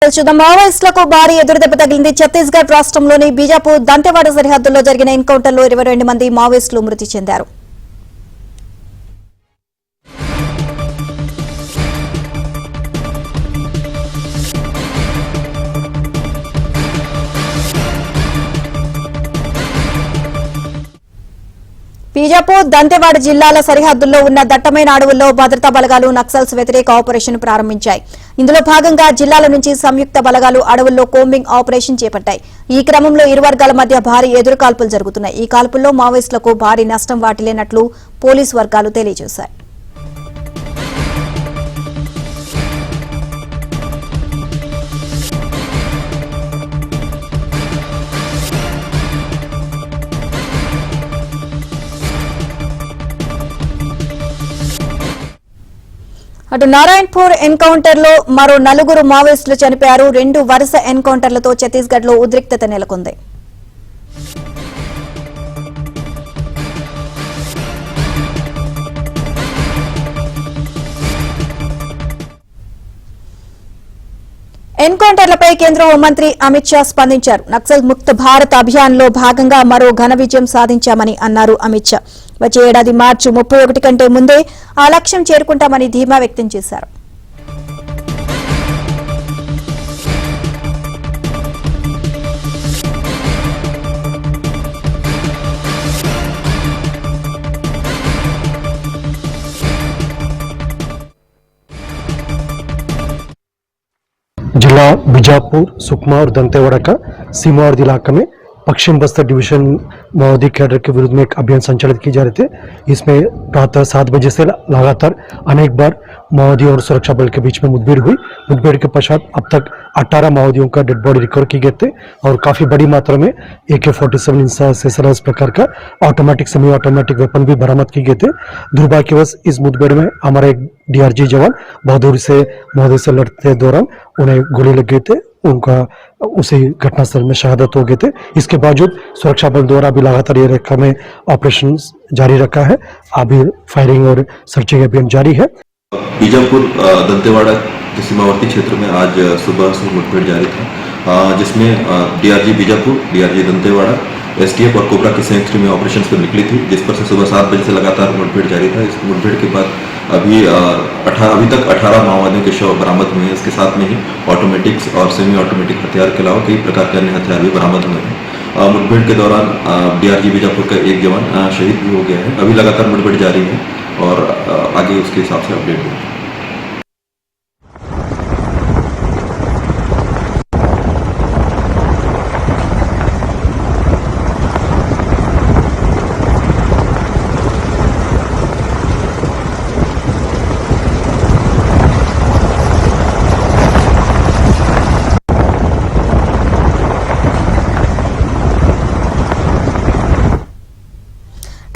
మావోయిస్టులకు భారీ ఎదురుదెబ్బ తగిలింది. ఛత్తీస్గఢ్ రాష్ట్రంలోని బీజాపూర్ దంతెవాడ సరిహద్దుల్లో జరిగిన ఎన్కౌంటర్లో 22 మంది మావోయిస్టులు మృతి చెందారు. బీజాపూర్ దంతెవాడ జిల్లాల సరిహద్దుల్లో ఉన్న దట్టమైన అడవుల్లో భద్రతా బలగాలు నక్సల్స్ వ్యతిరేక ఆపరేషన్ ప్రారంభించాయి. ఇందులో భాగంగా జిల్లాల నుంచి సంయుక్త బలగాలు అడవుల్లో కోంబింగ్ ఆపరేషన్ చేపట్టాయి. ఈ క్రమంలో ఇరు వర్గాల మధ్య భారీ ఎదురుకాల్పులు జరుగుతున్నాయి. ఈ కాల్పుల్లో మావోయిస్టులకు భారీ నష్టం వాటిల్లినట్లు పోలీసు వర్గాలు తెలియజేశాయి. అటు నారాయణపూర్ ఎన్కౌంటర్ లో మరో 4 మావోయిస్టులు చనిపోయారు. 2 వరుస ఎన్కౌంటర్లతో ఛత్తీస్గఢ్ లో ఉద్రిక్తత నెలకొంది. ఎన్కౌంటర్లపై కేంద్ర హోంమంత్రి అమిత్ షా స్పందించారు. నక్సల్ ముక్త భారత్ అభియాన్ లో భాగంగా మరో ఘన విజయం సాధించామని అన్నారు అమిత్ షా. వచ్చే ఏడాది మార్చి 31 కంటే ముందే ఆ లక్ష్యం చేరుకుంటామని ధీమా వ్యక్తం చేశారు. जिला बीजापुर सुकमा और दंतेवाड़ा का सीमावर्ती इलाका में पश्चिम बस्तर डिवीजन माओवादी कैडर के विरुद्ध में एक अभियान संचालित किए जा रहे थे। इसमें प्रातः 7 बजे से लगातार अनेक बार माओवादी और सुरक्षा बल के बीच में मुठभेड़ हुई। मुठभेड़ के पश्चात अब तक 18 माओवादियों का डेड बॉडी रिकवर किए गए थे और काफी बड़ी मात्रा में AK-47 इस प्रकार का ऑटोमेटिक सेमी ऑटोमेटिक वेपन भी बरामद किए गए थे। दुर्भाग्यवश इस मुठभेड़ में हमारा एक DRG जवान बहादुरी से माओवादी से लड़ते दौरान उन्हें गोली लग गए थे। उनका उसी घटनास्थल में शहादत हो गए थे। इसके बावजूद सुरक्षा बल द्वारा अभी लगातार ये रेखा में ऑपरेशन जारी रखा है। अभी फायरिंग और सर्चिंग अभियान जारी है। बीजापुर दंतेवाड़ा के सीमावर्ती क्षेत्र में आज सुबह से मुठभेड़ जारी था, जिसमें DRG Bijapur, DRG Dantewada, STF और कोबरा की संयुक्त टीमें ऑपरेशन पर निकली थी, जिस पर से सुबह 7 बजे से लगातार मुठभेड़ जारी था। इस मुठभेड़ के बाद अभी तक 18 माओवादियों के शव बरामद हुए हैं। इसके साथ में ही ऑटोमेटिक और सेमी ऑटोमेटिक हथियार के अलावा कई प्रकार के अन्य हथियार भी बरामद हुए हैं। मुठभेड़ के दौरान DRG बीजापुर का एक जवान शहीद भी हो गया है। अभी लगातार मुठभेड़ जारी है और आगे उसके हिसाब से अपडेट होगा।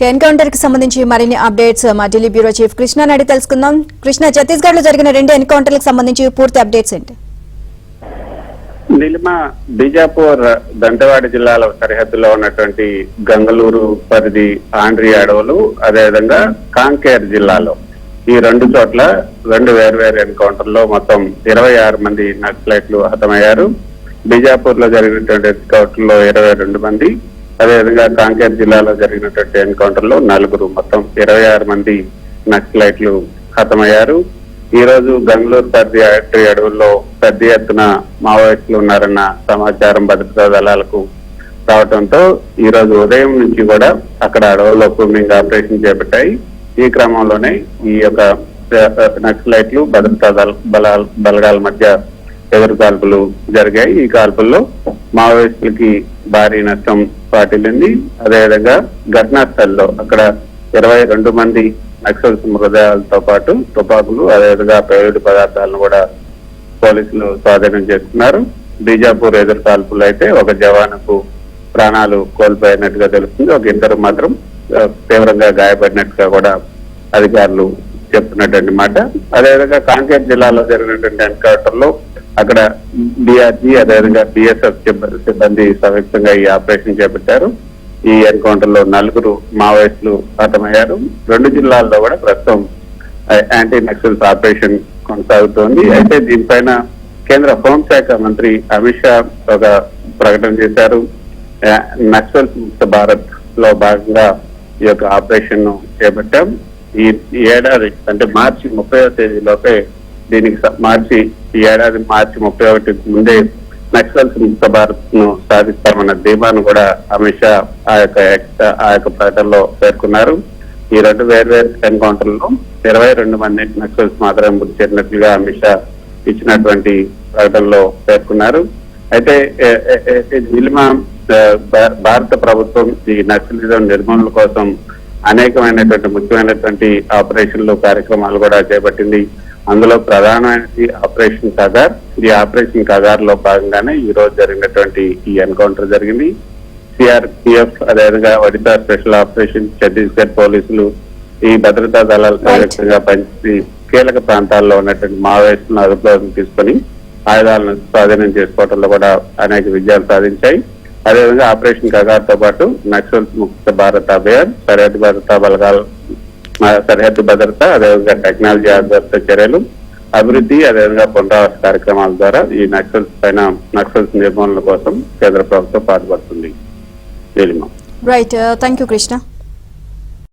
ఎన్కౌంటర్ కి సంబంధించి మరిన్ని అప్డేట్స్ మా ఢిల్లీ బ్యూరో చీఫ్ కృష్ణ నాయుడు తెలుసుకుందాం. కృష్ణ, ఛత్తీస్గఢ్ లో జరిగిన 2 ఎన్కౌంటర్లకు సంబంధించి పూర్తి అప్డేట్స్ ఏంటి? నీలిమ, బీజాపూర్ దంతెవాడ జిల్లాల సరిహద్దులో ఉన్నటువంటి గంగలూరు పరిధి ఆండ్రి అడవులు, అదేవిధంగా కాంకేర్ జిల్లాలో ఈ 2 చోట్ల 2 వేర్వేరు ఎన్కౌంటర్లో మొత్తం 26 మంది నక్సలైట్లు హతమయ్యారు. బీజాపూర్ లో జరిగినటువంటి ఎన్కౌంటర్ లో 22 మంది, అదేవిధంగా కాంకేర్ జిల్లాలో జరిగినటువంటి ఎన్కౌంటర్ లో 4 మొత్తం 26 మంది నక్సలైట్లు హతమయ్యారు. ఈ రోజు గంగళూరు పరిధి అడవుల్లో పెద్ద ఎత్తున మావోయిస్టులు ఉన్నారన్న సమాచారం భద్రతా దళాలకు రావడంతో ఈ రోజు ఉదయం నుంచి కూడా అక్కడ అడవుల్లో కూంబింగ్ ఆపరేషన్ చేపట్టాయి. ఈ క్రమంలోనే ఈ యొక్క నక్సలైట్లు భద్రతా బలగాల మధ్య ఎదురు కాల్పులు జరిగాయి. ఈ కాల్పుల్లో మావోయిస్టులకి భారీ నష్టం వాటిల్లింది. అదేవిధంగా ఘటనా స్థలిలో అక్కడ 22 మంది నక్సల్స్ మృతదేహాలతో పాటు తుపాకులు, అదేవిధంగా పేలుడు పదార్థాలను కూడా పోలీసులు స్వాధీనం చేసుకున్నారు. బీజాపూర్ ఎదురు కాల్పులు అయితే ఒక జవానుకు ప్రాణాలు కోల్పోయినట్టుగా తెలుస్తుంది. ఒక 2 మాత్రం తీవ్రంగా గాయపడినట్టుగా కూడా అధికారులు చెప్తున్నటువంటి మాట. అదేవిధంగా కాంకేర్ జిల్లాలో జరిగినటువంటి ఎన్కౌంటర్ లో అక్కడ DRG, అదేవిధంగా BSF సిబ్బంది సంయుక్తంగా ఈ ఆపరేషన్ చేపట్టారు. ఈ ఎన్కౌంటర్ లో 4 మావోయిస్టులు హతమయ్యారు. 2 జిల్లాల్లో కూడా ప్రస్తుతం యాంటీ నక్సల్స్ ఆపరేషన్ కొనసాగుతోంది. అయితే దీనిపైన కేంద్ర హోంశాఖ మంత్రి అమిత్ షా ఒక ప్రకటన చేశారు. నక్సల్ ముక్త భారత్ లో భాగంగా ఈ యొక్క ఆపరేషన్ ను చేపట్టాం. ఈ ఏడాది అంటే మార్చి 30వ తేదీలోపే దీనికి ఈ ఏడాది మార్చి 31 ముందే నక్సల్స్ ముక్త భారత్ ను సాధిస్తామన్న ధీమాను కూడా అమిత్ షా ఆ యొక్క ప్రకటనలో పేర్కొన్నారు. ఈ 2 వేర్వేరు ఎన్కౌంటర్లలో 22 మంది నక్సల్స్ మాత్రమే మృతి చెందినట్లుగా అమిత్ షా ఇచ్చినటువంటి ప్రకటనలో పేర్కొన్నారు. అయితే భారత ప్రభుత్వం ఈ నక్సలిజం నిర్మూలన కోసం అనేకమైనటువంటి ముఖ్యమైనటువంటి ఆపరేషన్లు కార్యక్రమాలు కూడా చేపట్టింది. అందులో ప్రధానమైనది ఆపరేషన్ కగార్. ఈ ఆపరేషన్ కగార్ లో భాగంగానే ఈ రోజు జరిగినటువంటి ఈ ఎన్కౌంటర్ జరిగింది. సిఆర్పిఎఫ్ అదేవిధంగా ఒడిశా స్పెషల్ ఆపరేషన్, ఛత్తీస్గఢ్ పోలీసులు ఈ భద్రతా దళాల సంయుక్తంగా పనిచేసి కీలక ప్రాంతాల్లో ఉన్నటువంటి మావోయిస్టులను అదుపులోకి తీసుకొని ఆయుధాలను స్వాధీనం చేసుకోవడంలో కూడా అనేక విజయాలు సాధించాయి. అదేవిధంగా ఆపరేషన్ కగార్ తో పాటు నక్సల్ ముక్త భారత్ అభియాన్, సరిహద్దు భద్రతా బలగాలు, సరిహద్దు భద్రత, అదేవిధంగా టెక్నాలజీ ఆధారిత చర్యలు, అభివృద్ధి, అదేవిధంగా పునరావాస కార్యక్రమాల ద్వారా ఈ నక్సల్స్ నిర్మూలన కోసం కేంద్ర ప్రభుత్వం పాటుపడుతుంది. Right, thank you Krishna.